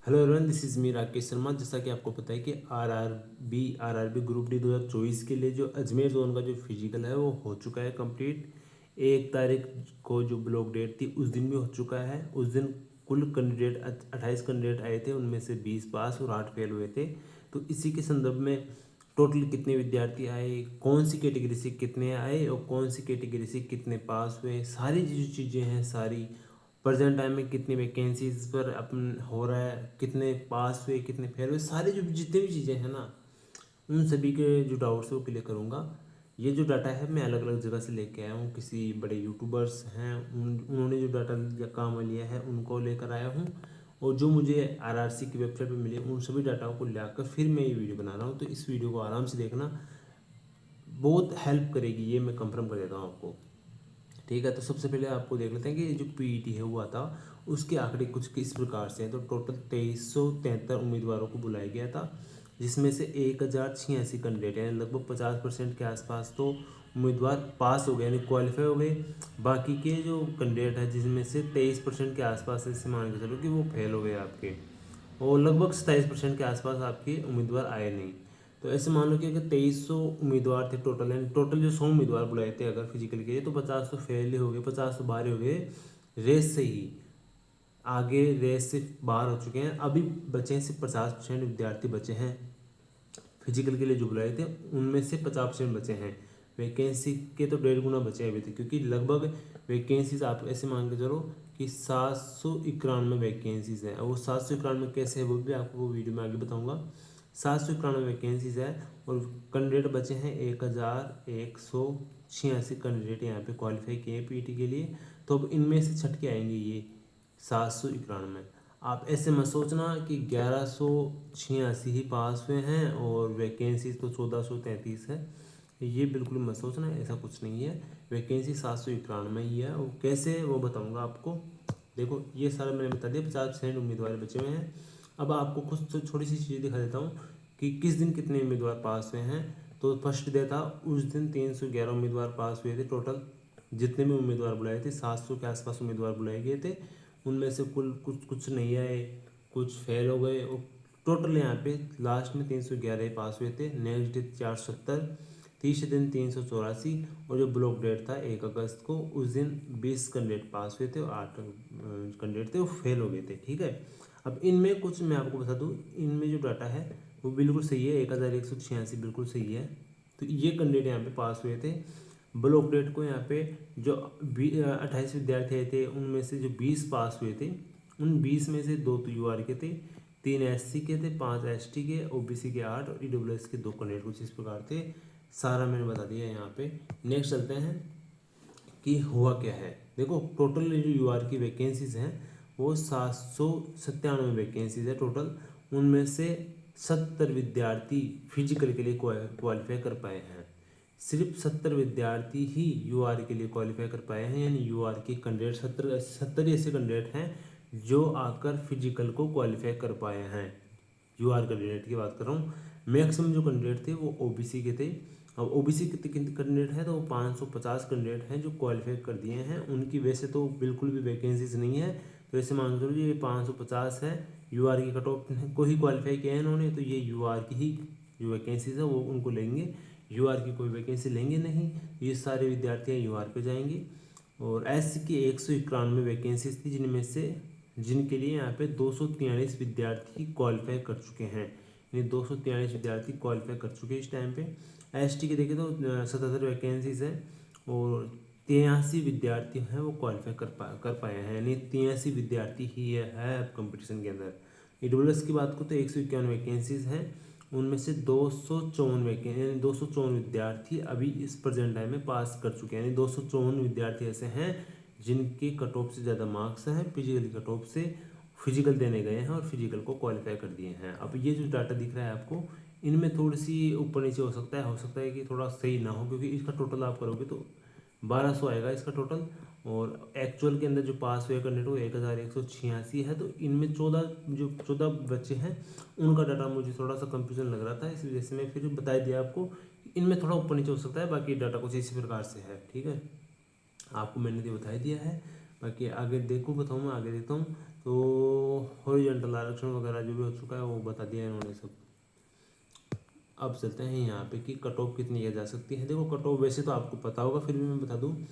Hello everyone, this is me Rakesh Sharma. जैसा कि आपको पता है कि आरआरबी ग्रुप डी 2024 के लिए जो अजमेर जोन का जो फिजिकल है वो हो चुका है कंप्लीट। 1 तारीख को जो ब्लॉक डेट थी उस दिन भी हो चुका है। उस दिन कुल कैंडिडेट 28 कैंडिडेट आए थे, उनमें से 20 पास और 8 फेल हुए थे। तो इसी के संदर्भ में टोटल कितने विद्यार्थी आए, कौन सी कैटेगरी से कितने आए और कौन सी कैटेगरी से कितने पास हुए, सारी जो चीज़ें हैं सारी प्रेजेंट टाइम में कितनी वैकेंसीज पर अपन हो रहा है, कितने पास हुए कितने फेल हुए, सारी जो जितनी भी चीज़ें हैं ना उन सभी के जो डाउट्स है वो क्लियर करूँगा। ये जो डाटा है मैं अलग अलग जगह से लेके आया हूँ। किसी बड़े यूट्यूबर्स हैं उन्होंने जो डाटा या काम लिया है उनको लेकर आया हूँ, और जो मुझे आरआरसी की वेबसाइट पर मिले उन सभी डाटाओं को लाकर फिर मैं ये वीडियो बना रहा हूँ। तो इस वीडियो को आराम से देखना, बहुत हेल्प करेगी, ये मैं कंफर्म कर देता हूँ आपको। ठीक है, तो सबसे पहले आपको देख लेते हैं कि जो पीईटी है हुआ था उसके आंकड़े कुछ इस प्रकार से हैं। तो टोटल 2373 उम्मीदवारों को बुलाया गया था, जिसमें से 1086 कैंडिडेट यानी लगभग 50% के आसपास तो उम्मीदवार पास हो गए यानी क्वालिफाई हो गए। बाकी के जो कैंडिडेट है जिसमें से 23% के आसपास ऐसे मान के चलो कि वो फेल हो गए आपके, और लगभग 27% के आसपास आपके उम्मीदवार आए नहीं। तो ऐसे मान लो कि अगर 2300 उम्मीदवार थे टोटल, यानी टोटल जो 100 उम्मीदवार बुलाए थे अगर फिजिकल के लिए, तो 50 तो फेल ही हो गए, 50 तो बाहर ही हो गए रेस से ही। आगे रेस से बाहर हो चुके हैं, अभी बचे हैं सिर्फ 50% विद्यार्थी बचे हैं फिजिकल के लिए जो बुलाए थे, उनमें से 50% बचे हैं। वैकेंसी के तो 1.5 गुना बचे अभी तक, क्योंकि लगभग वैकेंसीज आप ऐसे मान के चलो कि 791 वैकेंसीज हैं। और वो 791 कैसे है वो भी आपको वो वीडियो में आगे बताऊंगा। 791 वैकेंसीज है और कैंडिडेट बचे हैं 1186 कैंडिडेट यहाँ पे क्वालिफाई किए हैं पीटी के लिए। तो अब इनमें से छट के आएंगे ये 791। आप ऐसे मत सोचना कि 1186 ही पास हुए हैं और वैकेंसी तो 1433 है, ये बिल्कुल मत सोचना, ऐसा कुछ नहीं है। वैकेंसी 791 ही है, और कैसे वो बताऊंगा आपको। देखो ये सारा मैंने बता दिया, 50% उम्मीदवार बचे हुए हैं। अब आपको कुछ छोटी सी चीज़ें दिखा देता हूँ कि किस दिन कितने उम्मीदवार पास हुए हैं। तो फर्स्ट डे था, उस दिन 311 उम्मीदवार पास हुए थे टोटल। जितने भी उम्मीदवार बुलाए थे 700 के आसपास उम्मीदवार बुलाए गए थे, उनमें से कुल कुछ कुछ नहीं आए, कुछ फेल हो गए, और टोटल यहाँ पे लास्ट में 311 पास हुए थे। नेक्स्ट डे 470, तीसरे दिन 384, और जो ब्लॉक डेट था 1 अगस्त को उस दिन 20 कैंडिडेट पास हुए थे और 8 कैंडिडेट थे वो फेल हो गए थे। ठीक है, अब इनमें कुछ मैं आपको बता दूँ, इनमें जो डाटा है वो बिल्कुल सही है, 1186 बिल्कुल सही है। तो ये कैंडिडेट यहाँ पे पास हुए थे। ब्लॉक डेट को यहाँ पे जो 28 विद्यार्थी आए थे उनमें से जो 20 पास हुए थे, उन 20 में से 2 तो यूआर के थे, 3 एससी के थे, 5 एसटी के, ओबीसी के 8 और ईडब्ल्यूएस के 2 कैंडिडेट कुछ इस प्रकार थे। सारा मैंने बता दिया यहाँ पे। नेक्स्ट चलते हैं कि हुआ क्या है। देखो टोटल जो यूआर की वैकेंसीज हैं वो 797 वैकेंसीज है टोटल। उनमें से 70 विद्यार्थी फिजिकल के लिए क्वालिफाई कर पाए हैं। सिर्फ 70 विद्यार्थी ही यूआर के लिए क्वालिफाई कर पाए हैं, यानी यूआर के कैंडिडेट 70 ऐसे कैंडिडेट हैं जो आकर फिजिकल को क्वालिफाई कर पाए हैं। यूआर कैंडिडेट की बात कर रहा हूँ। मैक्सिमम जो कैंडिडेट थे वो ओबीसी के थे। अब ओबीसी के कैंडिडेट हैं तो वो 550 कैंडिडेट हैं जो क्वालिफाई कर दिए हैं। उनकी वैसे तो बिल्कुल भी वैकेंसीज नहीं है, तो ऐसे मान के चलो ये 550 है, यूआर की कट ऑफ को ही क्वालिफाई किया है इन्होंने, तो ये यूआर की ही जो वैकेंसीज है वो उनको लेंगे। यूआर की कोई वैकेंसी लेंगे नहीं, ये सारे विद्यार्थी यूआर पे जाएंगे। और एस की 191 वैकेंसीज थी, जिनमें से जिनके लिए यहाँ पे 243 विद्यार्थी क्वालिफाई कर चुके हैं, यानी 243 विद्यार्थी क्वालिफाई कर चुके हैं इस टाइम पे। एसटी के देखें तो 77 वैकेंसीज हैं और 83 विद्यार्थी हैं वो क्वालिफाई कर पाए हैं, यानी 83 विद्यार्थी ही है कंपटीशन के अंदर। ईडब्ल्यूएस की बात को तो 151 वैकेंसीज हैं, उनमें से 254 वैकेंसी यानी 254 विद्यार्थी अभी इस प्रेजेंट टाइम में पास कर चुके हैं, यानी 254 विद्यार्थी ऐसे हैं जिनके कट ऑफ से ज़्यादा मार्क्स हैं, फिजिकल कट ऑफ से फिजिकल देने गए हैं और फिजिकल को क्वालिफाई कर दिए हैं। अब ये जो डाटा दिख रहा है आपको, इनमें थोड़ी सी ऊपर नीचे हो सकता है कि थोड़ा सही ना हो, क्योंकि इसका टोटल आप करोगे तो 1200 आएगा इसका टोटल, और एक्चुअल के अंदर जो पास हुए कैंडिडेट वो 1186 है। तो इनमें 14 बच्चे हैं, उनका डाटा मुझे थोड़ा सा कंफ्यूजन लग रहा था, इस वजह से मैं फिर बता दिया आपको। इनमें थोड़ा ऊपर नीचे हो सकता है, बाकी डाटा कुछ इसी प्रकार से है। ठीक है, आपको मैंने तो बता ही दिया है, बाकी आगे देखो बताऊँ मैं आगे देखता हूँ। तो हॉरिजॉन्टल आरक्षण वगैरह जो भी हो चुका है वो बता दिया इन्होंने सब। अब चलते हैं यहाँ पे कि कट ऑफ कितनी की जा सकती है। देखो कट ऑफ वैसे तो आपको पता होगा, फिर भी मैं बता दूँ,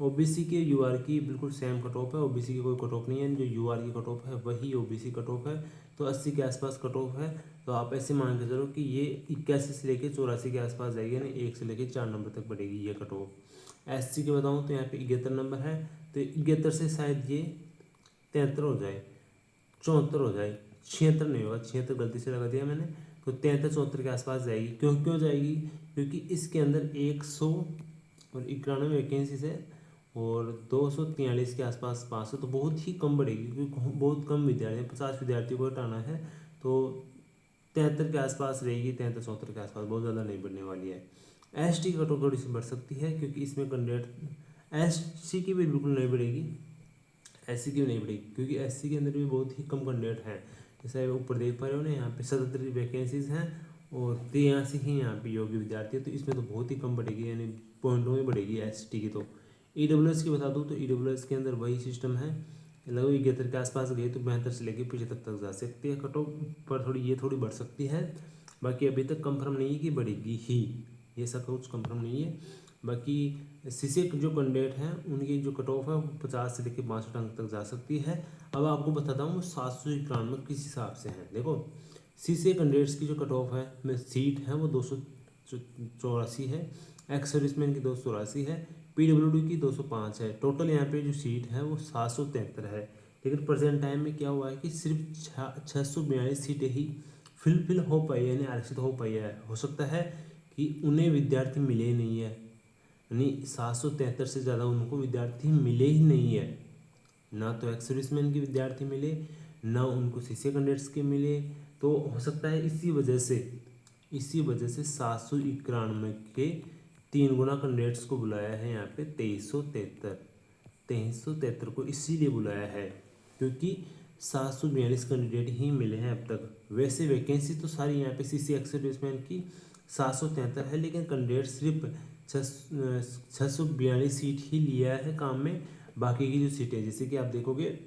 ओबीसी के यूआर की बिल्कुल सेम कट ऑफ है। ओबीसी की कोई कट ऑफ नहीं है, जो यूआर की कट ऑफ है वही ओबीसी कट ऑफ है। तो 80 के आसपास कट ऑफ है। तो आप ऐसे मान के चलो कि ये 81 से लेके 84 के आसपास जाएगी, यानी 1 से लेके 4 नंबर तक बढ़ेगी ये कट ऑफ। एससी के बताऊँ तो यहाँ पे 71 नंबर है, तो 71 से शायद ये 73 हो जाए, 74 हो जाए, 76 नहीं होगा, 76 गलती से लगा दिया मैंने। तो 73-74 के आसपास जाएगी। क्यों जाएगी? क्योंकि इसके अंदर 191 वैकेंसीज है और 243 के आसपास पास है, तो बहुत ही कम बढ़ेगी क्योंकि बहुत कम विद्यार्थी, 50 विद्यार्थियों को हटाना है। तो 73 के आसपास रहेगी, 73-74 के आसपास, बहुत ज़्यादा नहीं बढ़ने वाली है। एसटी की कटऑफ थोड़ी सी बढ़ सकती है क्योंकि इसमें कैंडिडेट, एससी की भी बिल्कुल नहीं बढ़ेगी, एससी की भी नहीं बढ़ेगी क्योंकि एससी के अंदर भी बहुत ही कम कैंडिडेट हैं। जैसे ऊपर देख पा रहे हो ना, यहाँ पे 77 वैकेंसीज हैं और 83 ही यहाँ पे योग्य विद्यार्थी है, तो इसमें तो बहुत ही कम बढ़ेगी, यानी पॉइंटों में बढ़ेगी एसटी की। तो ईडब्ल्यूएस की बता दूँ तो ईडब्ल्यूएस के अंदर वही सिस्टम है, लगभग 71 के आसपास गई तो 72 से लेकर 75 तक जा सकती है कट ऑफ, पर थोड़ी बढ़ सकती है। बाकी अभी तक कंफर्म नहीं है कि बढ़ेगी ही, ये सब कुछ कंफर्म नहीं है। बाकी सीसे जो कैंडिडेट हैं उनकी जो कट ऑफ है वो 50 से लेकर 62 अंक तक जा सकती है। अब आपको बताता हूँ 791 किस हिसाब से है। देखो सीसे कैंडिडेट्स की जो कट ऑफ है में सीट है वो 284 है, एक्स सर्विसमैन की 284 है, पीडब्ल्यूडी की 205 है। टोटल यहाँ पे जो सीट है वो 773 है। लेकिन प्रेजेंट टाइम में क्या हुआ है कि सिर्फ 642 सीटें ही फिल हो पाई है, यानी आरक्षित हो पाई है। हो सकता है कि उन्हें विद्यार्थी मिले ही नहीं है, यानी 773 से ज़्यादा उनको विद्यार्थी मिले ही नहीं है। ना तो एक्स सर्विसमैन के विद्यार्थी मिले, ना उनको सीसी कैंडिडेट्स के मिले। तो हो सकता है इसी वजह से 791 के 3 गुना कैंडिडेट्स को बुलाया है यहाँ पे 2373 को इसीलिए बुलाया है क्योंकि 742 कैंडिडेट ही मिले हैं अब तक। वैसे वैकेंसी तो सारी यहाँ पे सीसी एक्स सर्विसमैन की 773 है, लेकिन कैंडिडेट सिर्फ 642 सीट ही लिया है काम में। बाकी की जो सीटें, जैसे कि आप देखोगे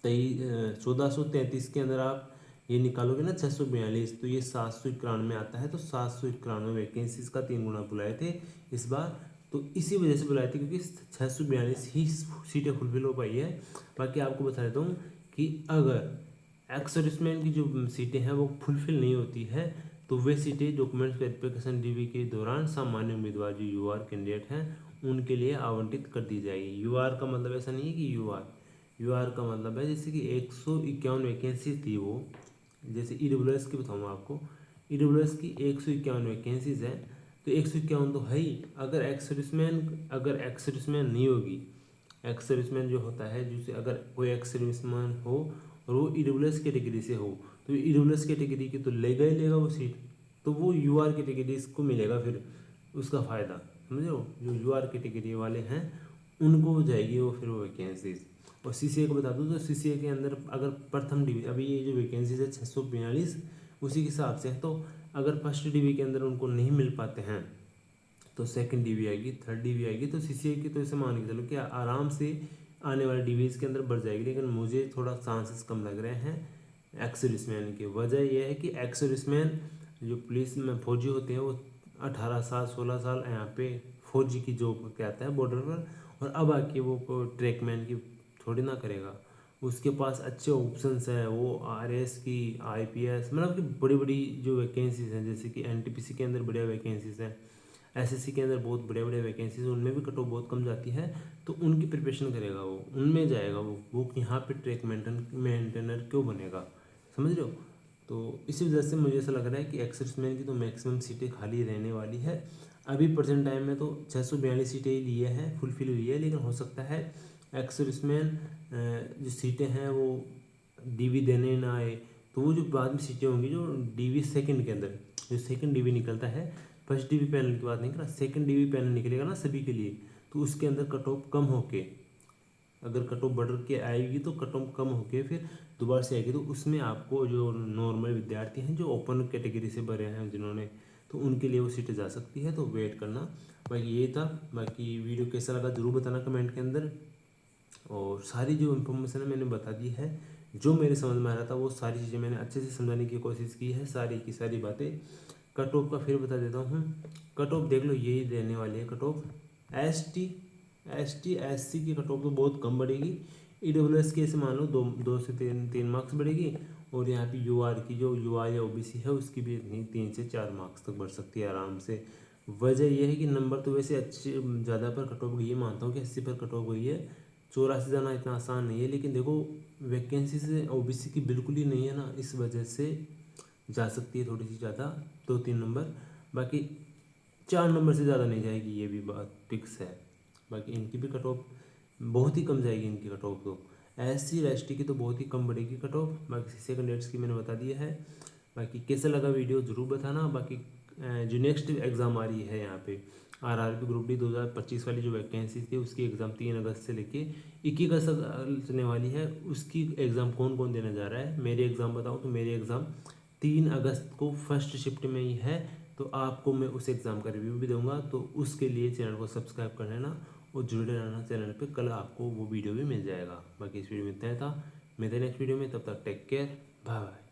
1433 के अंदर आप ये निकालोगे ना 642, तो ये 791 आता है। तो 791 वैकेंसीज का 3 गुना बुलाए थे इस बार, तो इसी वजह से बुलाए थे क्योंकि 642 ही सीटें फुलफिल हो पाई है। बाकी आपको बता देता हूँ कि अगर एक्स सर्विसमैन की जो सीटें हैं वो फुलफिल नहीं होती है तो वे सीटें डॉक्यूमेंट्स वेरिफिकेशन डीवी के दौरान सामान्य उम्मीदवार जो यूआर कैंडिडेट हैं उनके लिए आवंटित कर दी जाएगी। यूआर का मतलब ऐसा नहीं है कि यूआर का मतलब है जैसे कि 151 वैकेंसी थी वो, जैसे ईडब्ल्यूएस की बताऊँ आपको, ईडब्ल्यूएस की 151 वैकेंसीज है, तो 151 तो है ही। अगर एक्स सर्विसमैन नहीं होगी, एक्स सर्विसमैन जो होता है, जिसे अगर कोई एक्स सर्विसमैन हो और वो ईडब्ल्यूएस कैटेगरी से हो, तो ईडब्ल्यूएस कैटेगरी की तो लेगा वो सीट, तो वो यूआर कैटेगरी को मिलेगा फिर उसका फ़ायदा, समझ रहे हो। जो यूआर कैटेगरी वाले हैं उनको हो जाएगी वो फिर वो वैकेंसीज। और सीसीए को बता दूँ तो सीसीए के अंदर अगर प्रथम डिवी, अभी ये जो वैकेंसीज है 642 उसी के हिसाब से है, तो अगर फर्स्ट डिवी के अंदर उनको नहीं मिल पाते हैं तो सेकंड डीवी आएगी, थर्ड डीवी आएगी। तो सीसीए की तो इसे मान के चलो कि आराम से आने वाले डीवीज के अंदर बढ़ जाएगी, लेकिन मुझे थोड़ा चांसेस कम लग रहे हैं एक्स सर्विसमैन की। वजह यह है कि एक्स सर्विसमैन जो पुलिस में फौजी होते हैं वो 18 साल 16 साल यहाँ पे फौजी की जॉब कहता है बॉर्डर पर, और अब आके वो ट्रैकमैन की थोड़ी ना करेगा। उसके पास अच्छे ऑप्शंस हैं, वो आरएस की, आईपीएस, मतलब कि बड़ी बड़ी जो वैकेंसीज हैं, जैसे कि एनटीपीसी के अंदर बढ़िया वैकेंसीज हैं, एसएससी के अंदर बहुत बड़े बड़े वैकेंसीज, उनमें भी कट ऑफ बहुत कम जाती है, तो उनकी प्रिपरेशन करेगा वो, उनमें जाएगा वो यहाँ पे ट्रैक मेंटेनर क्यों बनेगा, समझ रहे हो। तो इसी वजह से मुझे ऐसा लग रहा है कि एक्स सर्विसमैन की तो मैक्सिमम सीटें खाली रहने वाली है। अभी प्रेजेंट टाइम में तो 642 सीटें ही लिए हैं, फुलफिल हुई है, लेकिन हो सकता है एक्स सर्विसमैन जो सीटें हैं वो डीवी देने ना आए, तो वो जो बाद में सीटें होंगी जो डीवी सेकंड के अंदर, जो सेकंड डीवी निकलता है, फर्स्ट डीवी पैनल की बात नहीं कर रहा, सेकंड डीवी पैनल निकलेगा ना सभी के लिए, तो उसके अंदर कट ऑफ कम होके, अगर कट ऑफ बढ़ के आएगी तो कट ऑफ कम होके फिर दोबारा से आएगी, तो उसमें आपको जो नॉर्मल विद्यार्थी हैं जो ओपन कैटेगरी से भरे हैं जिन्होंने, तो उनके लिए वो सीटें जा सकती है, तो वेट करना। बाकी ये था, बाकी वीडियो कैसा लगा ज़रूर बताना कमेंट के अंदर। और सारी जो इन्फॉर्मेशन है मैंने बता दी है, जो मेरे समझ में आ रहा था वो सारी चीज़ें मैंने अच्छे से समझाने की कोशिश की है, सारी की सारी बातें। कट ऑफ का फिर बता देता हूँ। कट ऑफ देख लो, यही रहने वाली है कट ऑफ। ST SC की कट ऑफ तो बहुत कम बढ़ेगी। EWS के ऐसे मान लो 2 से 3 मार्क्स बढ़ेगी। और यहाँ पे UR की, जो UR या OBC है, उसकी भी इतनी 3 से 4 मार्क्स तक बढ़ सकती है आराम से। वजह यह है कि नंबर तो वैसे अच्छे ज़्यादा पर कट ऑफ गई है, मानता हूँ कि 80 पर कट ऑफ गई है। 84 जाना इतना आसान नहीं है, लेकिन देखो वैकेंसी से OBC की बिल्कुल ही नहीं है ना, इस वजह से जा सकती है थोड़ी सी ज़्यादा, 2-3 नंबर। बाकी 4 नंबर से ज़्यादा नहीं जाएगी, ये भी बात फिक्स है। बाकी इनकी भी कट ऑफ बहुत ही कम जाएगी, इनकी कट ऑफ तो। SC और ST की तो बहुत ही कम बढ़ेगी कट ऑफ। बाकी सेकंड एड्स की मैंने बता दिया है। बाकी कैसा लगा वीडियो ज़रूर बताना। बाकी जो नेक्स्ट एग्ज़ाम आ रही है यहाँ पे, RRB ग्रुप डी 2025 वाली जो वैकेंसी थी, उसकी एग्ज़ाम 3 अगस्त से लेके 21 अगस्त चलने वाली है। उसकी एग्ज़ाम कौन कौन देने जा रहा है, मेरे एग्ज़ाम बताऊँ तो मेरे एग्ज़ाम 3 अगस्त को फर्स्ट शिफ्ट में ही है। तो आपको मैं उस एग्ज़ाम का रिव्यू भी दूंगा, तो उसके लिए चैनल को सब्सक्राइब कर लेना और जुड़े रहना चैनल पे। कल आपको वो वीडियो भी मिल जाएगा। बाकी इस वीडियो में इतना था, मिलते हैं नेक्स्ट वीडियो में, तब तक टेक केयर, बाय बाय।